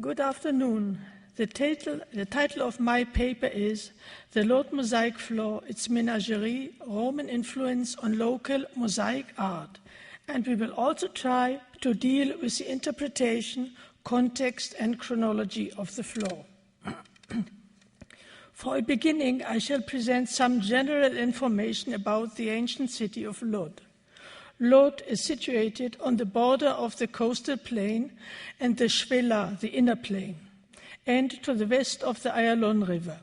Good afternoon. The title of my paper is The Lod Mosaic Floor, Its Menagerie, Roman Influence on Local Mosaic Art. And we will also try to deal with the interpretation, context and chronology of the floor. For a beginning, I shall present some general information about the ancient city of Lod. Lod is situated on the border of the coastal plain and the Shvela, the inner plain, and to the west of the Ayalon River.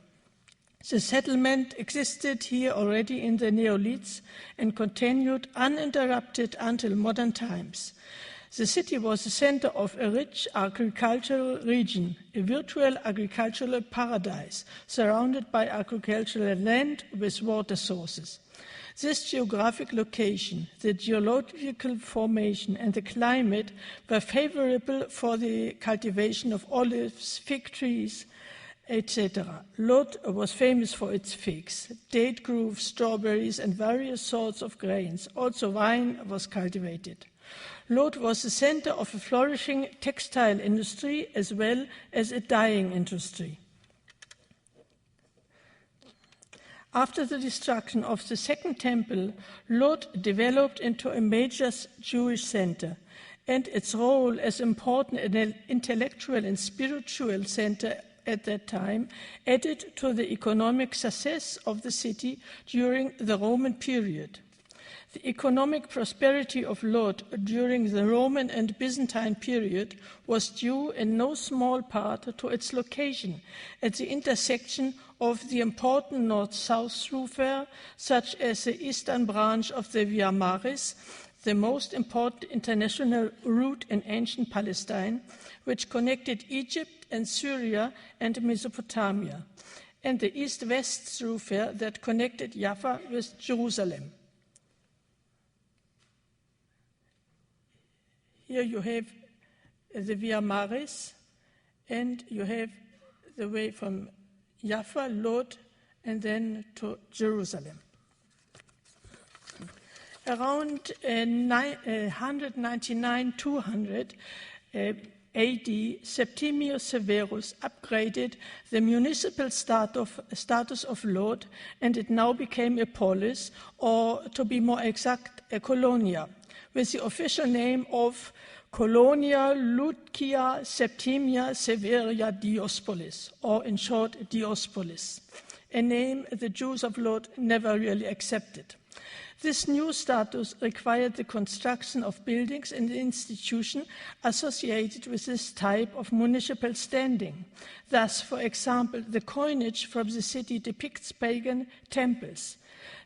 The settlement existed here already in the Neoliths and continued uninterrupted until modern times. The city was the center of a rich agricultural region, a virtual agricultural paradise surrounded by agricultural land with water sources. This geographic location, the geological formation and the climate were favorable for the cultivation of olives, fig trees, etc. Lod was famous for its figs, date groves, strawberries and various sorts of grains. Also wine was cultivated. Lod was the center of a flourishing textile industry as well as a dyeing industry. After the destruction of the Second Temple, Lod developed into a major Jewish center, and its role as important an intellectual and spiritual center at that time added to the economic success of the city during the Roman period. The economic prosperity of Lod during the Roman and Byzantine period was due in no small part to its location at the intersection of the important north-south thoroughfare, such as the eastern branch of the Via Maris, the most important international route in ancient Palestine, which connected Egypt and Syria and Mesopotamia, and the east-west thoroughfare that connected Jaffa with Jerusalem. Here you have the Via Maris, and you have the way from Jaffa, Lod, and then to Jerusalem. Around 199-200 AD, Septimius Severus upgraded the municipal status of Lod, and it now became a polis, or to be more exact, a colonia, with the official name of Colonia Lucia Septimia Severia Diospolis, or in short, Diospolis, a name the Jews of Lod never really accepted. This new status required the construction of buildings and institutions associated with this type of municipal standing. Thus, for example, the coinage from the city depicts pagan temples.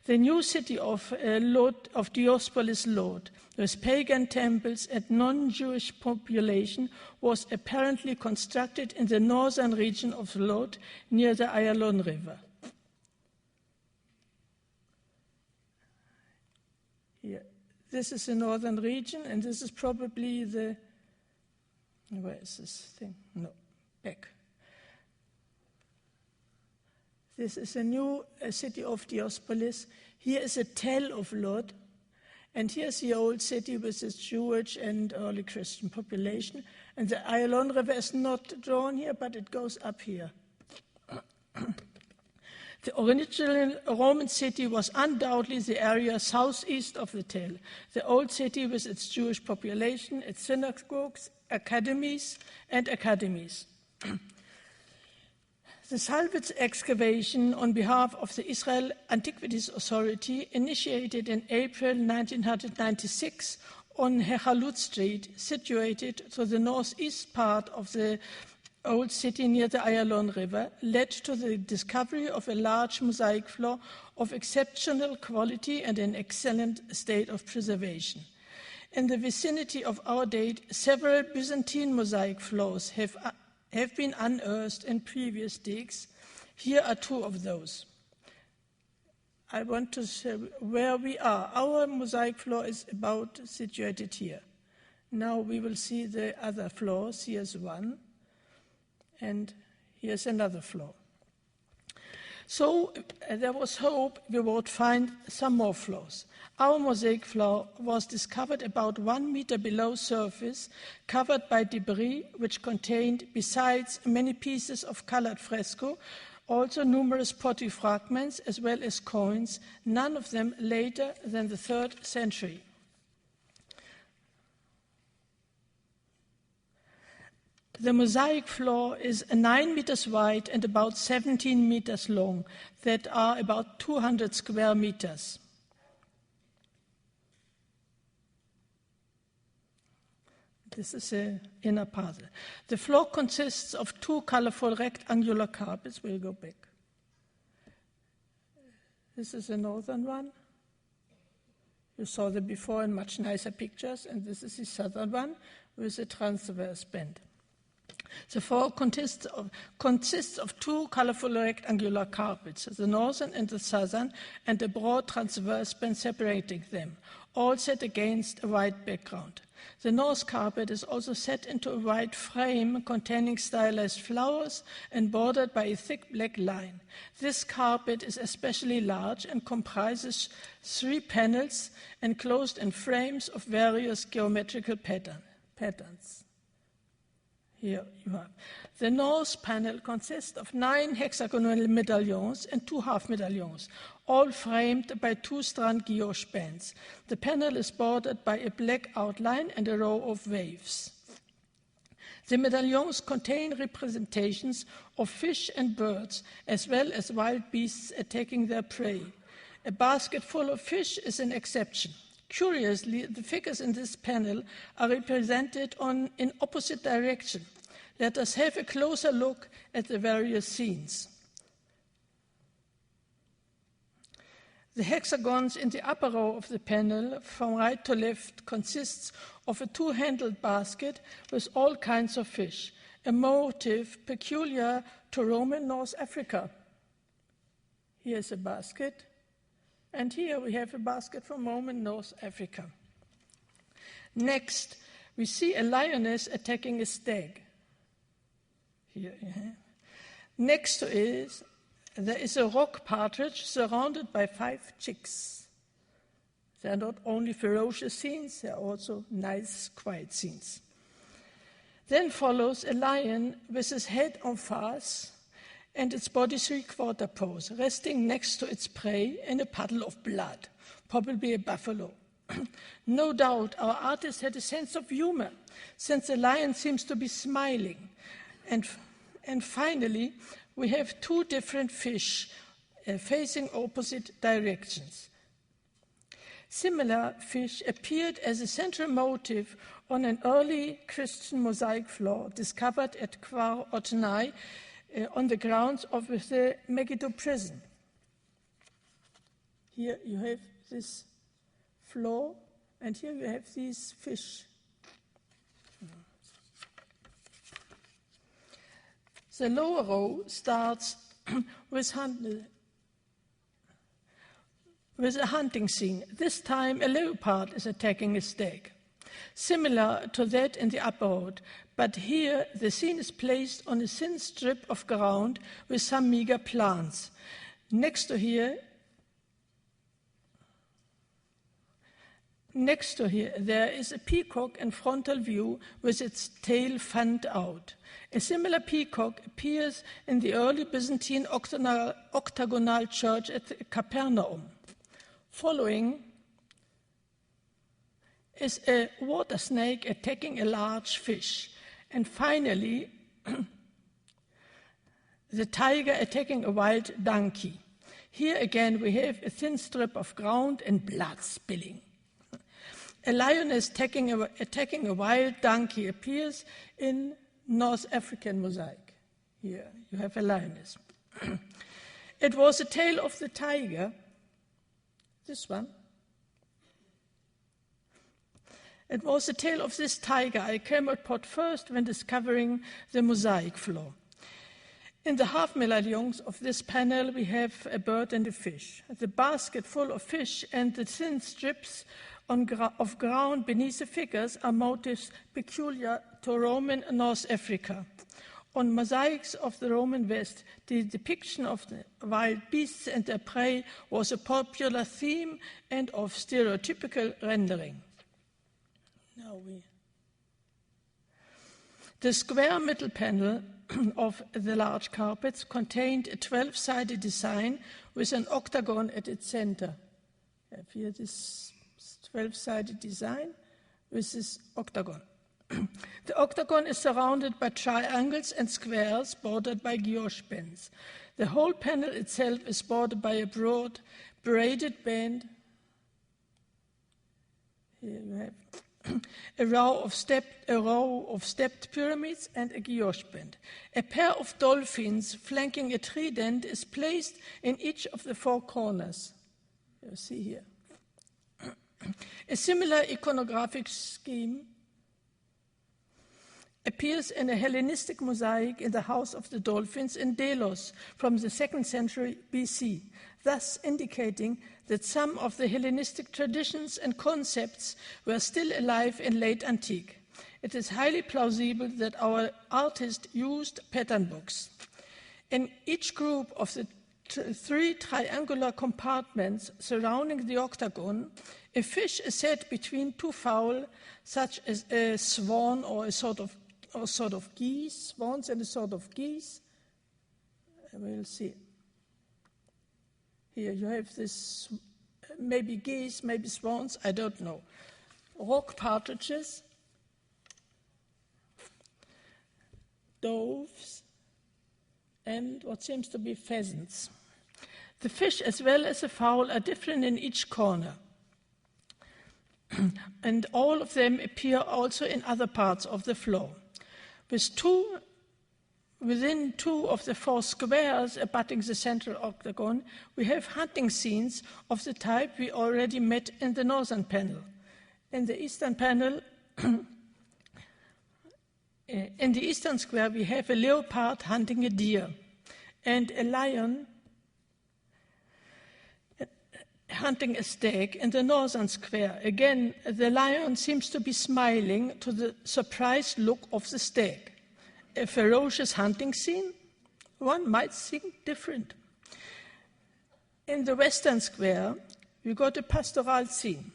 The new city of Diospolis Lod, with pagan temples and non-Jewish population, was apparently constructed in the northern region of Lod near the Ayalon River. Here. This is the northern region, and this is probably the... Where is this thing? No, back. This is a new city of Diospolis. Here is a tell of Lod, and here's the old city with its Jewish and early Christian population. And the Ayalon River is not drawn here, but it goes up here. The original Roman city was undoubtedly the area southeast of the tell, the old city with its Jewish population, its synagogues, academies. The Salvitz excavation on behalf of the Israel Antiquities Authority, initiated in April 1996 on Hechalut Street, situated to the northeast part of the old city near the Ayalon River, led to the discovery of a large mosaic floor of exceptional quality and in excellent state of preservation. In the vicinity of our date, several Byzantine mosaic floors have been unearthed in previous digs. Here are two of those. I want to show where we are. Our mosaic floor is about situated here. Now we will see the other floors. Here's one, and here's another floor. So there was hope we would find some more floors. Our mosaic floor was discovered about 1 meter below surface, covered by debris which contained, besides many pieces of colored fresco, also numerous pottery fragments as well as coins, none of them later than the 3rd century. The mosaic floor is 9 meters wide and about 17 meters long, that are about 200 square meters. This is the inner part. The floor consists of 2 colorful rectangular carpets. We'll go back. This is the northern one. You saw them before in much nicer pictures, and this is the southern one with a transverse band. The floor consists of 2 colorful rectangular carpets, the northern and the southern, and a broad transverse band separating them, all set against a white background. The north carpet is also set into a white frame containing stylized flowers and bordered by a thick black line. This carpet is especially large and comprises 3 panels enclosed in frames of various geometrical patterns. Here you have. The north panel consists of 9 hexagonal medallions and 2 half medallions, all framed by 2 strand guilloche bands. The panel is bordered by a black outline and a row of waves. The medallions contain representations of fish and birds, as well as wild beasts attacking their prey. A basket full of fish is an exception. Curiously, the figures in this panel are represented in opposite direction. Let us have a closer look at the various scenes. The hexagons in the upper row of the panel, from right to left, consists of a 2-handled basket with all kinds of fish, a motif peculiar to Roman North Africa. Here's a basket. And here we have a basket from Roman North Africa. Next, we see a lioness attacking a stag. Here, Next to it, there is a rock partridge surrounded by 5 chicks. They are not only ferocious scenes, they are also nice, quiet scenes. Then follows a lion with his head en face and its body 3/4 pose, resting next to its prey in a puddle of blood, probably a buffalo. No doubt our artist had a sense of humor, since the lion seems to be smiling. And finally, we have 2 different fish facing opposite directions. Similar fish appeared as a central motif on an early Christian mosaic floor discovered at Khwar Otnai, on the grounds of the Megiddo prison. Here you have this floor, and here you have these fish. The lower row starts with a hunting scene. This time a leopard is attacking a stag, similar to that in the upper row, but here the scene is placed on a thin strip of ground with some meager plants. Next to here, there is a peacock in frontal view with its tail fanned out. A similar peacock appears in the early Byzantine octagonal church at Capernaum. Following is a water snake attacking a large fish. And finally, the tiger attacking a wild donkey. Here again we have a thin strip of ground and blood spilling. A lioness attacking a wild donkey appears in North African mosaic. Here you have a lioness. It was the tail of the tiger, this one. It was the tail of this tiger I came upon first when discovering the mosaic floor. In the half medallions of this panel, we have a bird and a fish. The basket full of fish and the thin strips of ground beneath the figures are motifs peculiar to Roman North Africa. On mosaics of the Roman West, the depiction of the wild beasts and their prey was a popular theme and of stereotypical rendering. The square middle panel of the large carpets contained a 12-sided design with an octagon at its center. I have here this 12-sided design with this octagon. The octagon is surrounded by triangles and squares bordered by guilloche bands. The whole panel itself is bordered by a broad braided band. Here you have a row of stepped pyramids and a guilloche band. A pair of dolphins flanking a trident is placed in each of the four corners. You see here. A similar iconographic scheme appears in a Hellenistic mosaic in the House of the Dolphins in Delos from the 2nd century BC, thus indicating that some of the Hellenistic traditions and concepts were still alive in late antique. It is highly plausible that our artist used pattern books. In each group of the three triangular compartments surrounding the octagon, a fish is set between two fowl, such as a swan or a sort of geese, swans and a sort of geese. We'll see. Here you have this, maybe geese, maybe swans, I don't know. Rock partridges, doves, and what seems to be pheasants. The fish as well as the fowl are different in each corner. And all of them appear also in other parts of the floor. Within two of the four squares abutting the central octagon, we have hunting scenes of the type we already met in the northern panel. In the eastern panel, in the eastern square, we have a leopard hunting a deer and a lion hunting a stag. In the northern square, again, the lion seems to be smiling to the surprised look of the stag. A ferocious hunting scene? One might think different. In the western square, we got a pastoral scene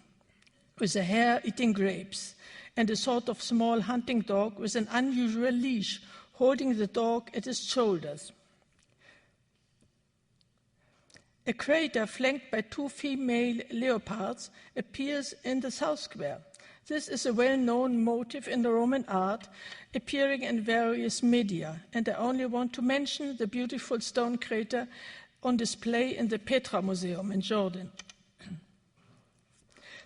with a hare eating grapes and a sort of small hunting dog with an unusual leash holding the dog at his shoulders. A crater flanked by two female leopards appears in the south square. This is a well-known motif in the Roman art, appearing in various media, and I only want to mention the beautiful stone crater on display in the Petra Museum in Jordan.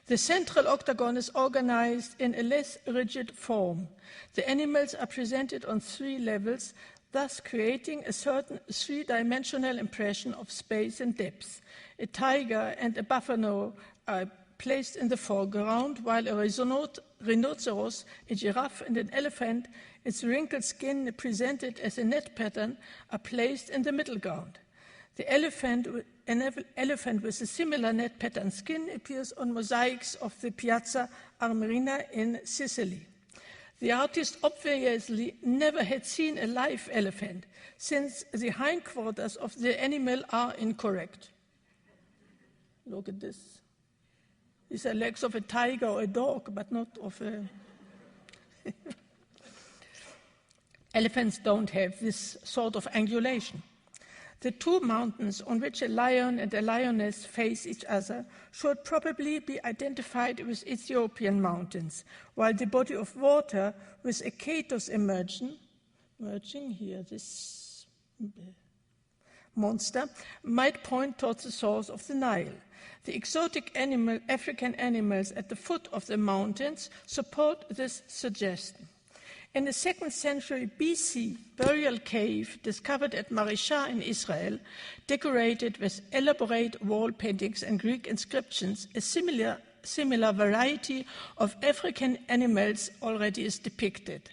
The central octagon is organized in a less rigid form. The animals are presented on three levels, thus creating a certain three-dimensional impression of space and depth. A tiger and a buffalo are placed in the foreground, while a rhinoceros, a giraffe, and an elephant, its wrinkled skin presented as a net pattern, are placed in the middle ground. An elephant with a similar net pattern skin appears on mosaics of the Piazza Armerina in Sicily. The artist obviously never had seen a live elephant, since the hindquarters of the animal are incorrect. Look at this. These are legs of a tiger or a dog, but not of a... Elephants don't have this sort of angulation. The two mountains on which a lion and a lioness face each other should probably be identified with Ethiopian mountains, while the body of water with a Catos emerging here, this monster, might point towards the source of the Nile. The exotic African animals at the foot of the mountains support this suggestion. In the 2nd century BC burial cave discovered at Marisha in Israel, decorated with elaborate wall paintings and Greek inscriptions, a similar variety of African animals already is depicted.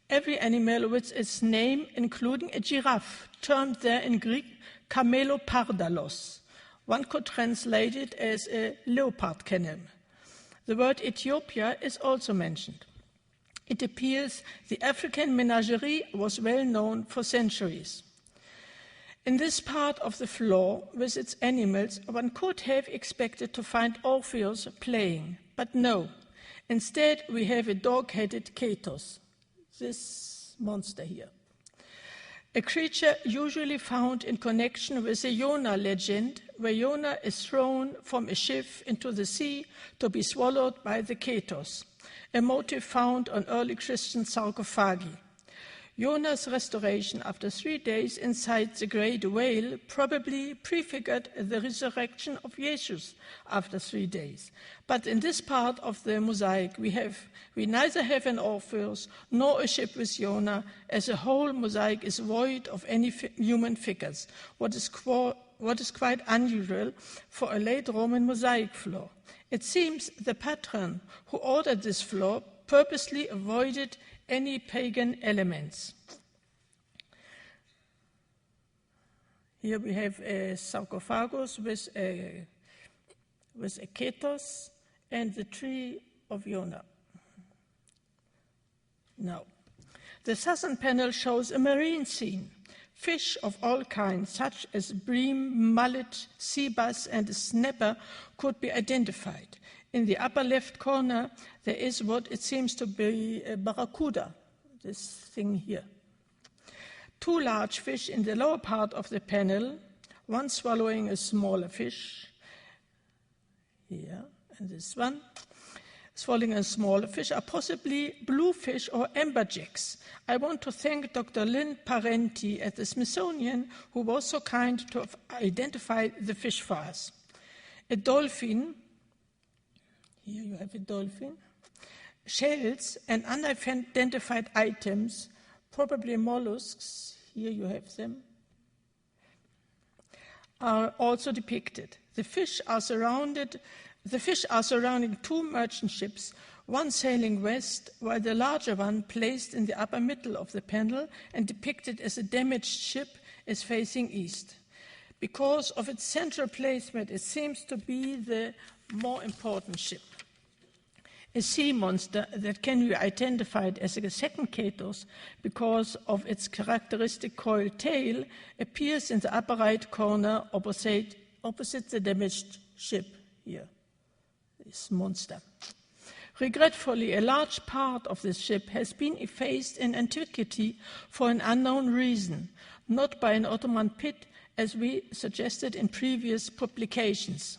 Every animal with its name, including a giraffe, termed there in Greek Camelopardalos. One could translate it as a leopard cannon. The word Ethiopia is also mentioned. It appears the African menagerie was well known for centuries. In this part of the floor, with its animals, one could have expected to find Orpheus playing, but no. Instead, we have a dog-headed Ketos, this monster here. A creature usually found in connection with the Jonah legend, where Jonah is thrown from a ship into the sea to be swallowed by the Ketos, a motif found on early Christian sarcophagi. Jonah's restoration after 3 days inside the great whale probably prefigured the resurrection of Jesus after 3 days. But in this part of the mosaic, we neither have an Orpheus nor a ship with Jonah. As a whole, mosaic is void of any human figures, what is quite unusual for a late Roman mosaic floor. It seems the patron who ordered this floor purposely avoided any pagan elements. Here we have a sarcophagus with a Ketos and the tree of Jonah. Now, the southern panel shows a marine scene. Fish of all kinds, such as bream, mullet, sea bass, and a snapper, could be identified. In the upper left corner, there is what it seems to be a barracuda, this thing here. 2 large fish in the lower part of the panel, one swallowing a smaller fish, here, and this one, swallowing a smaller fish, are possibly bluefish or amberjacks. I want to thank Dr. Lynn Parenti at the Smithsonian, who was so kind to identify the fish for us. A dolphin, here you have a dolphin, shells and unidentified items, probably mollusks, here you have them, are also depicted. The fish are surrounding 2 merchant ships, one sailing west, while the larger one, placed in the upper middle of the panel and depicted as a damaged ship, is facing east. Because of its central placement, it seems to be the more important ship. A sea monster that can be identified as a second Ketos because of its characteristic coiled tail appears in the upper right corner opposite the damaged ship here, this monster. Regretfully, a large part of this ship has been effaced in antiquity for an unknown reason, not by an Ottoman pit as we suggested in previous publications.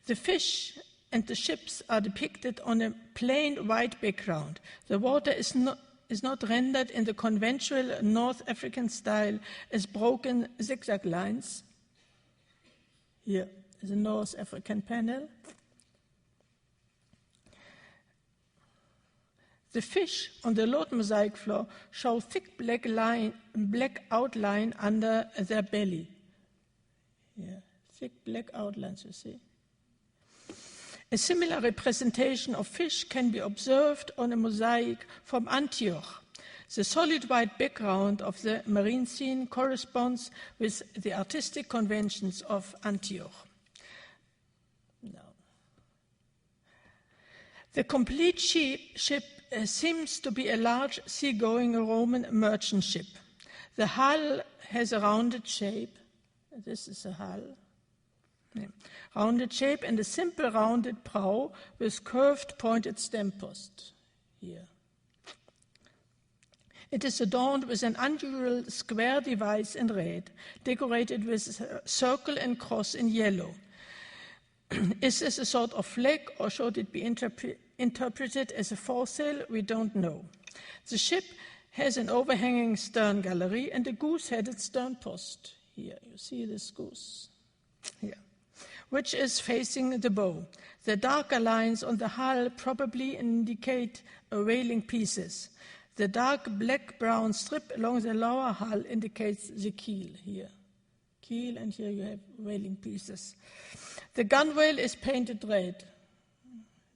The fish and the ships are depicted on a plain white background. The water is not rendered in the conventional North African style as broken zigzag lines. Here is a North African panel. The fish on the Lod mosaic floor show thick black outline under their belly. Here, thick black outlines, you see. A similar representation of fish can be observed on a mosaic from Antioch. The solid white background of the marine scene corresponds with the artistic conventions of Antioch. Now, the complete ship seems to be a large seagoing Roman merchant ship. The hull has a rounded shape. This is a hull. Rounded shape and a simple rounded prow with curved pointed stem post here. It is adorned with an unusual square device in red, decorated with a circle and cross in yellow. Is this a sort of flag, or should it be interpreted as a foresail? We don't know. The ship has an overhanging stern gallery and a goose-headed stern post. Here, you see this goose here, which is facing the bow. The darker lines on the hull probably indicate whaling pieces. The dark black-brown strip along the lower hull indicates the keel here. Keel, and here you have whaling pieces. The gunwale is painted red.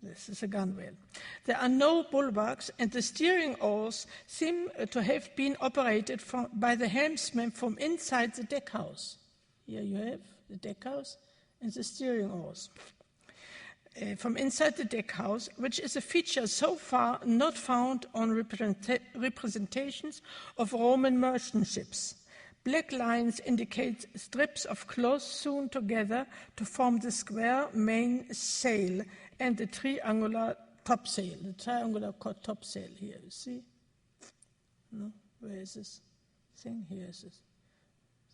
This is a gunwale. There are no bulwarks, and the steering oars seem to have been operated by the helmsman from inside the deckhouse. Here you have the deckhouse and the steering oars. from inside the deck house, which is a feature so far not found on representations of Roman merchant ships. Black lines indicate strips of cloth sewn together to form the square main sail and the triangular topsail. The triangular topsail here, you see? No? Where is this thing? Here is this.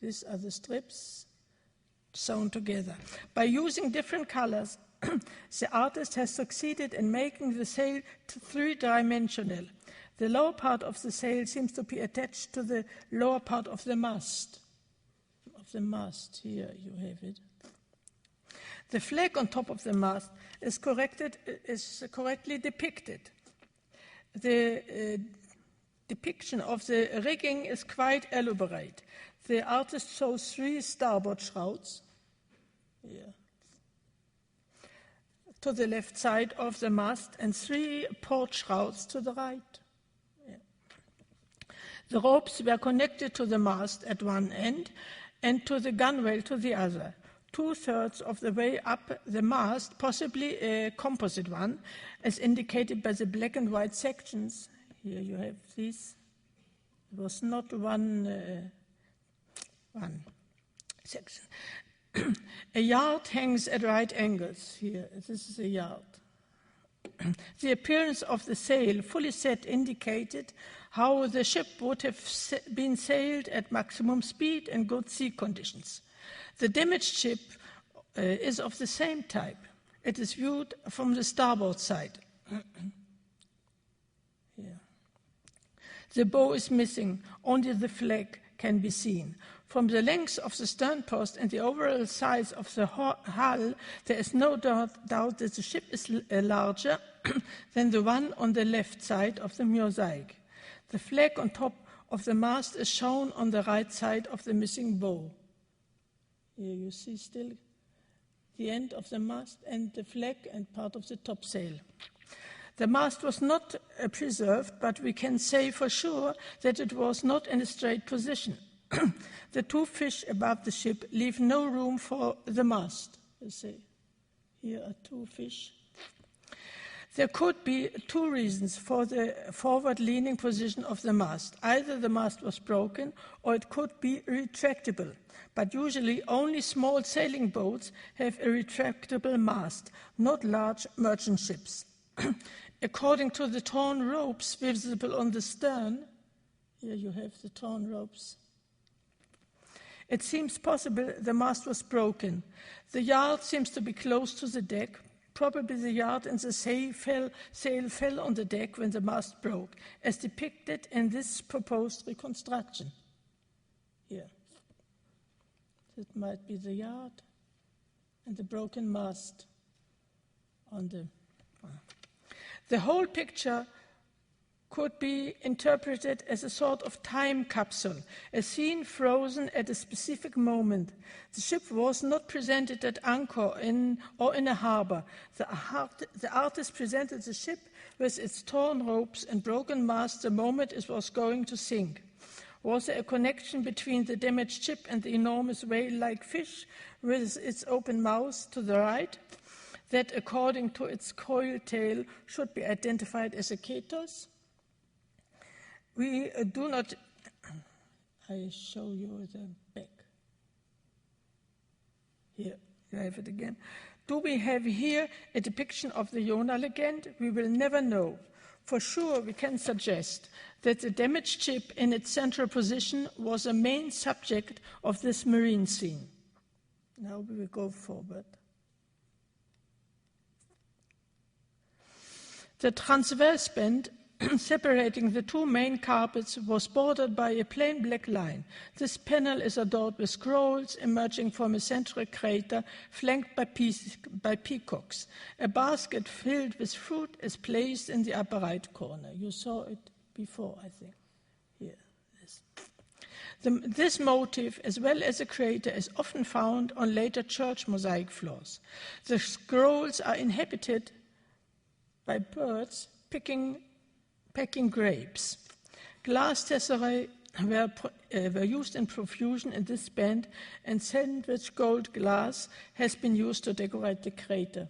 These are the strips sewn together. By using different colors, the artist has succeeded in making the sail three-dimensional. The lower part of the sail seems to be attached to the lower part of the mast. Here you have it. The flag on top of the mast is correctly depicted. The depiction of the rigging is quite elaborate. The artist shows 3 starboard shrouds here to the left side of the mast and 3 port shrouds to the right. The ropes were connected to the mast at one end and to the gunwale to the other. 2/3 of the way up the mast, possibly a composite one, as indicated by the black and white sections. Here you have these. It was not one section. A yard hangs at right angles. Here, this is a yard. The appearance of the sail, fully set, indicated how the ship would have been sailed at maximum speed and good sea conditions. The damaged ship is of the same type. It is viewed from the starboard side. Here. The bow is missing, only the flag can be seen. From the length of the sternpost and the overall size of the hull, there is no doubt that the ship is larger than the one on the left side of the mosaic. The flag on top of the mast is shown on the right side of the missing bow. Here you see still the end of the mast and the flag and part of the topsail. The mast was not preserved, but we can say for sure that it was not in a straight position. The 2 fish above the ship leave no room for the mast. You see, here are 2 fish. There could be 2 reasons for the forward-leaning position of the mast. Either the mast was broken or it could be retractable, but usually only small sailing boats have a retractable mast, not large merchant ships. According to the torn ropes visible on the stern, here you have the torn ropes, it seems possible the mast was broken. The yard seems to be close to the deck. Probably the yard and the sail fell on the deck when the mast broke, as depicted in this proposed reconstruction. Here. That might be the yard and the broken mast on the... The whole picture could be interpreted as a sort of time capsule, a scene frozen at a specific moment. The ship was not presented at anchor or in a harbor. The artist presented the ship with its torn ropes and broken mast the moment it was going to sink. Was there a connection between the damaged ship and the enormous whale-like fish with its open mouth to the right, that, according to its coiled tail, should be identified as a Ketos? We do not... I show you the back. Here, you have it again. Do we have here a depiction of the Jonah legend? We will never know. For sure, we can suggest that the damaged ship in its central position was a main subject of this marine scene. Now we will go forward. The transverse band separating the 2 main carpets was bordered by a plain black line. This panel is adorned with scrolls emerging from a central crater flanked by peacocks. A basket filled with fruit is placed in the upper right corner. You saw it before, I think. Here. This motif, as well as a crater, is often found on later church mosaic floors. The scrolls are inhabited by birds pecking grapes. Glass tesserae were used in profusion in this band, and sandwich gold glass has been used to decorate the crater.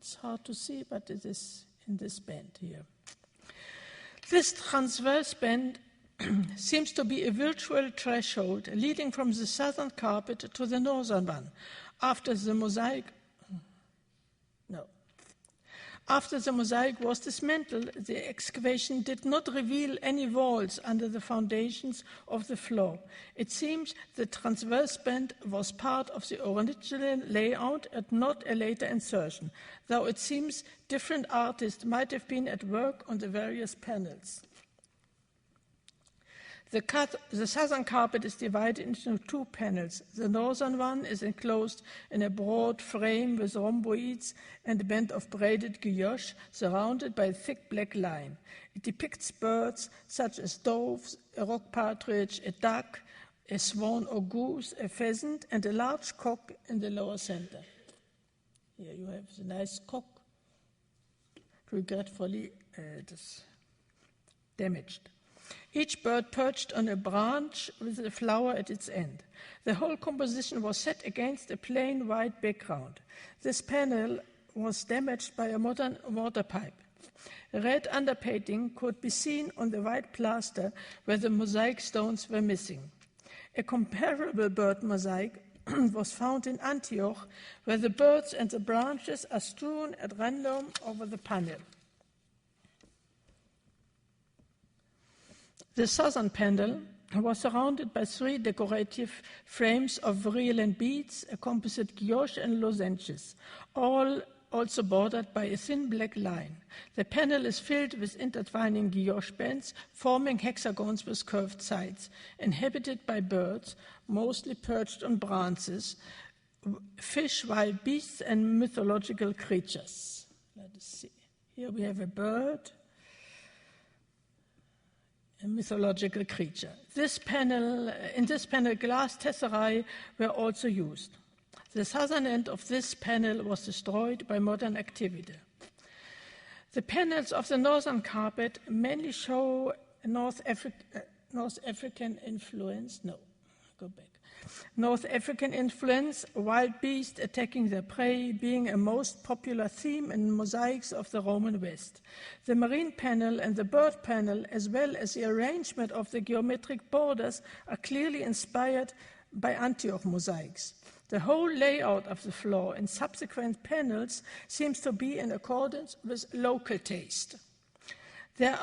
It's hard to see, but it is in this band here. This transverse band seems to be a virtual threshold leading from the southern carpet to the northern one. After the mosaic was dismantled, the excavation did not reveal any walls under the foundations of the floor. It seems the transverse band was part of the original layout and not a later insertion, though it seems different artists might have been at work on the various panels. The southern carpet is divided into two panels. The northern one is enclosed in a broad frame with rhomboids and a band of braided guilloche surrounded by a thick black line. It depicts birds such as doves, a rock partridge, a duck, a swan or goose, a pheasant, and a large cock in the lower center. Here you have the nice cock. Regretfully, it is damaged. Each bird perched on a branch with a flower at its end. The whole composition was set against a plain white background. This panel was damaged by a modern water pipe. Red underpainting could be seen on the white plaster where the mosaic stones were missing. A comparable bird mosaic was found in Antioch, where the birds and the branches are strewn at random over the panel. The southern panel was surrounded by three decorative frames of virulent beads, a composite guilloche, and lozenges, all also bordered by a thin black line. The panel is filled with intertwining guilloche bands, forming hexagons with curved sides, inhabited by birds, mostly perched on branches, fish, wild beasts, and mythological creatures. Let us see. Here we have a bird, a mythological creature. In this panel, glass tesserae were also used. The southern end of this panel was destroyed by modern activity. The panels of the northern carpet mainly show North African influence. North African influence, wild beasts attacking their prey being a most popular theme in mosaics of the Roman West. The marine panel and the bird panel, as well as the arrangement of the geometric borders, are clearly inspired by Antioch mosaics. The whole layout of the floor and subsequent panels seems to be in accordance with local taste. Were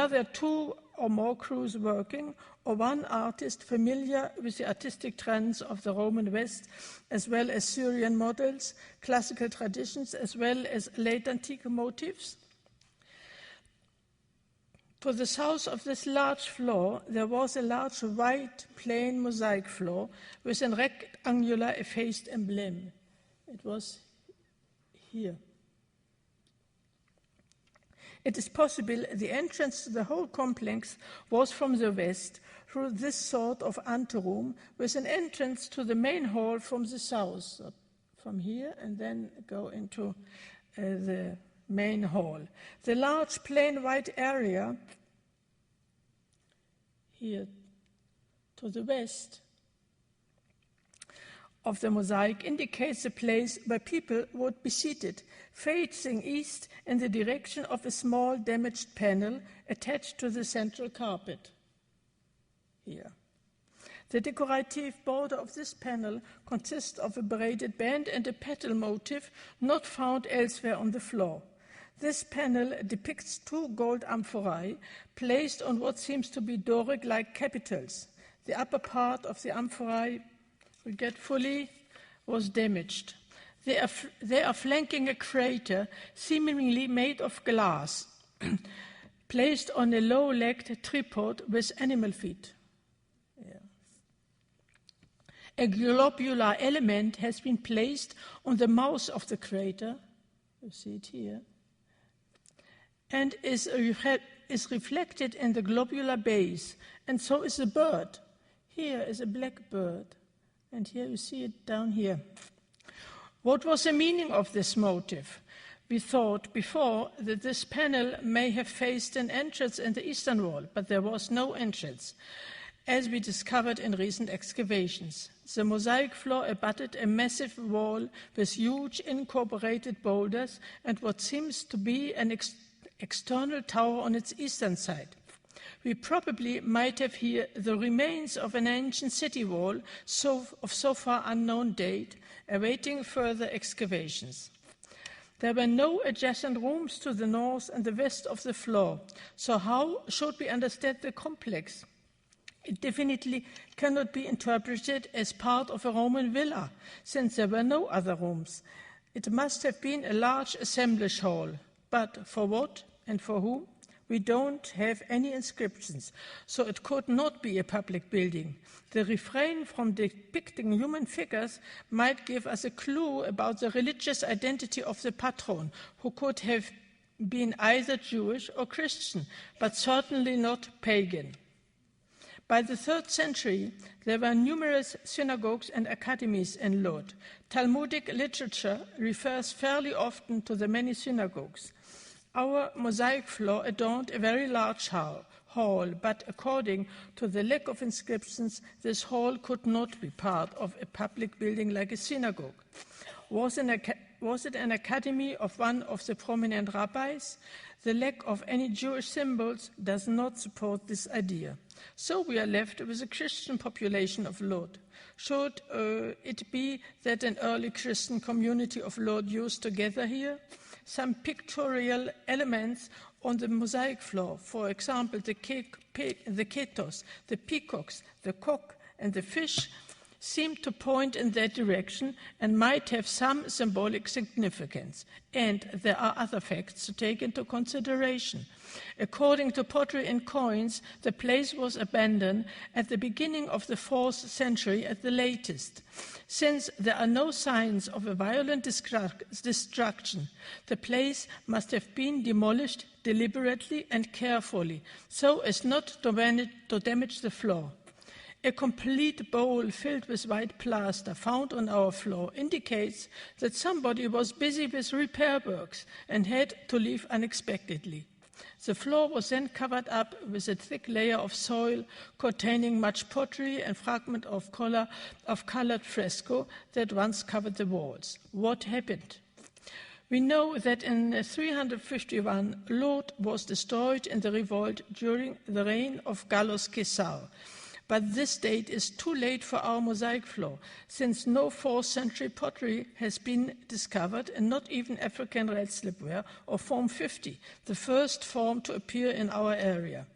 there two or more crews working, or one artist familiar with the artistic trends of the Roman West, as well as Syrian models, classical traditions, as well as late antique motifs? To the south of this large floor, there was a large white plain mosaic floor with a rectangular effaced emblem. It was here. It is possible the entrance to the whole complex was from the west through this sort of anteroom, with an entrance to the main hall from the south, from here, and then go into the main hall. The large plain white area here to the west of the mosaic indicates a place where people would be seated, facing east in the direction of a small damaged panel attached to the central carpet. Here. The decorative border of this panel consists of a braided band and a petal motif not found elsewhere on the floor. This panel depicts two gold amphorae placed on what seems to be Doric-like capitals. The upper part of the amphorae, regretfully, was damaged. They are flanking a crater seemingly made of glass, placed on a low-legged tripod with animal feet. A globular element has been placed on the mouth of the crater, you see it here, and is reflected in the globular base, and so is the bird. Here is a black bird, and here you see it down here. What was the meaning of this motif? We thought before that this panel may have faced an entrance in the eastern wall, but there was no entrance, as we discovered in recent excavations. The mosaic floor abutted a massive wall with huge incorporated boulders and what seems to be an external tower on its eastern side. We probably might have here the remains of an ancient city wall of so far unknown date, awaiting further excavations. There were no adjacent rooms to the north and the west of the floor, so how should we understand the complex? It definitely cannot be interpreted as part of a Roman villa, since there were no other rooms. It must have been a large assemblage hall, but for what and for whom? We don't have any inscriptions, so it could not be a public building. The refrain from depicting human figures might give us a clue about the religious identity of the patron, who could have been either Jewish or Christian, but certainly not pagan. By the 3rd century, there were numerous synagogues and academies in Lod. Talmudic literature refers fairly often to the many synagogues. Our mosaic floor adorned a very large hall, but according to the lack of inscriptions, this hall could not be part of a public building like a synagogue. Was it an academy of one of the prominent rabbis? The lack of any Jewish symbols does not support this idea. So we are left with a Christian population of Lod. Should it be that an early Christian community of Lod used to gather here? Some pictorial elements on the mosaic floor, for example, the ketos, the peacocks, the cock, and the fish, seem to point in that direction and might have some symbolic significance. And there are other facts to take into consideration. According to pottery and coins, the place was abandoned at the beginning of the 4th century at the latest. Since there are no signs of a violent destruction, the place must have been demolished deliberately and carefully, so as not to damage the floor. A complete bowl filled with white plaster found on our floor indicates that somebody was busy with repair works and had to leave unexpectedly. The floor was then covered up with a thick layer of soil containing much pottery and fragments of colored fresco that once covered the walls. What happened? We know that in 351, Lod was destroyed in the revolt during the reign of Gallus Caesar. But this date is too late for our mosaic floor, since no 4th century pottery has been discovered and not even African red slipware or Form 50, the first form to appear in our area.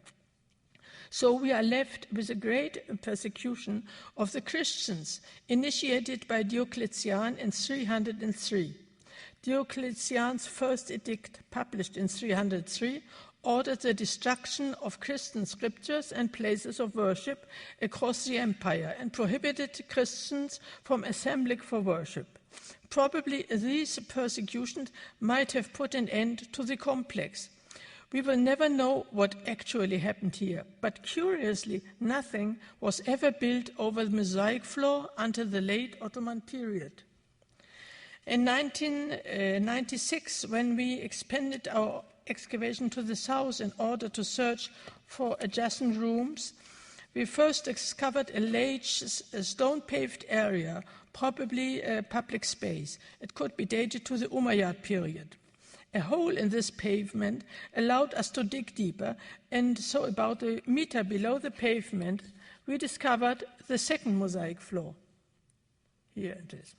So we are left with a great persecution of the Christians, initiated by Diocletian in 303. Diocletian's first edict, published in 303, ordered the destruction of Christian scriptures and places of worship across the empire and prohibited Christians from assembling for worship. Probably these persecutions might have put an end to the complex. We will never know what actually happened here, but curiously, nothing was ever built over the mosaic floor until the late Ottoman period. In 1996, when we expanded our excavation to the south in order to search for adjacent rooms, we first discovered a large stone-paved area, probably a public space. It could be dated to the Umayyad period. A hole in this pavement allowed us to dig deeper, and so about a meter below the pavement, we discovered the second mosaic floor. Here it is.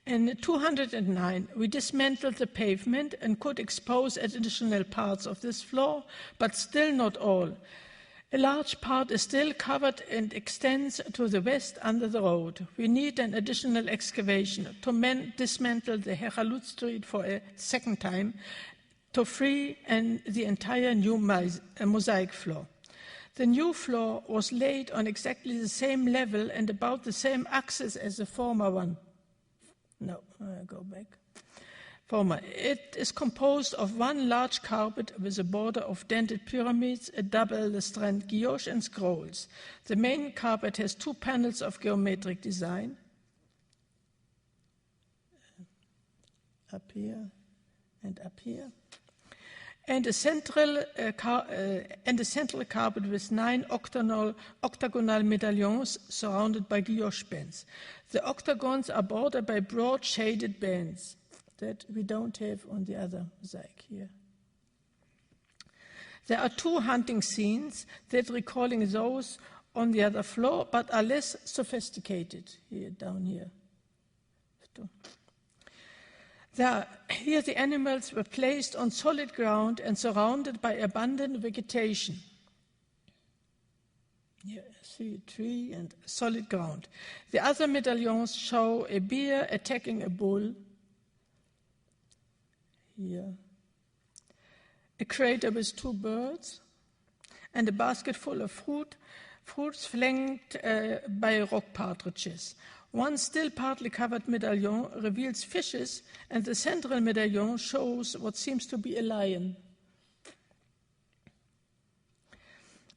In 209, we dismantled the pavement and could expose additional parts of this floor, but still not all. A large part is still covered and extends to the west under the road. We need an additional excavation to dismantle the Heralut Street for a second time to free the entire new mosaic floor. The new floor was laid on exactly the same level and about the same axis as the former one. No, go back. Former. It is composed of one large carpet with a border of dented pyramids, a double-strand guilloche, and scrolls. The main carpet has 2 panels of geometric design. Up here and up here. and a central carpet with 9 octagonal medallions surrounded by guilloche bands. The octagons are bordered by broad shaded bands that we don't have on the other mosaic here. There are 2 hunting scenes that recalling those on the other floor, but are less sophisticated here, down here. Here the animals were placed on solid ground and surrounded by abundant vegetation. Here, see a tree and solid ground. The other medallions show a bear attacking a bull. Here. A crater with 2 birds and a basket full of fruits flanked by rock partridges. One still partly covered medallion reveals fishes, and the central medallion shows what seems to be a lion.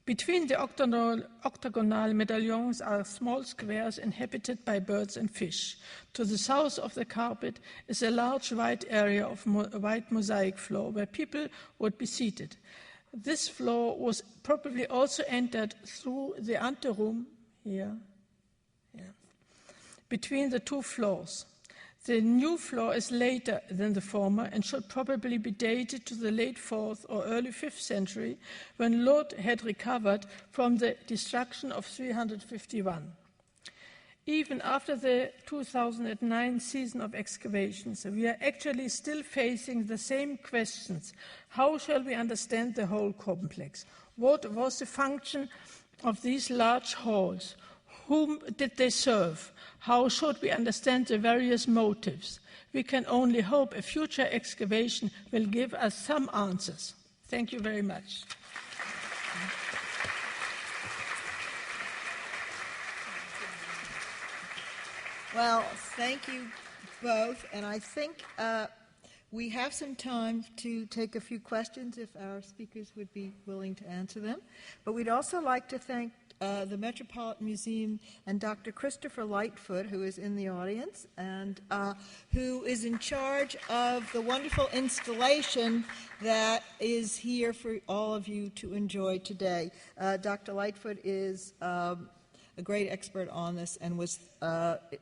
Between the octagonal medallions are small squares inhabited by birds and fish. To the south of the carpet is a large white area of white mosaic floor where people would be seated. This floor was probably also entered through the anteroom here. Between the 2 floors. The new floor is later than the former and should probably be dated to the late 4th or early 5th century, when Lod had recovered from the destruction of 351. Even after the 2009 season of excavations, we are actually still facing the same questions. How shall we understand the whole complex? What was the function of these large halls? Whom did they serve? How should we understand the various motives? We can only hope a future excavation will give us some answers. Thank you very much. Well, thank you both, and I think we have some time to take a few questions if our speakers would be willing to answer them. But we'd also like to thank the Metropolitan Museum and Dr. Christopher Lightfoot, who is in the audience, and who is in charge of the wonderful installation that is here for all of you to enjoy today. Dr. Lightfoot is a great expert on this and was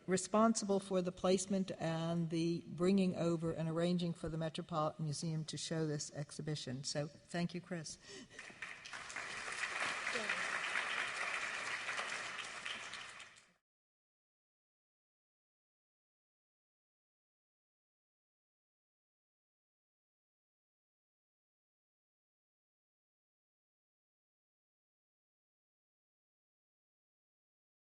responsible for the placement and the bringing over and arranging for the Metropolitan Museum to show this exhibition. So thank you, Chris.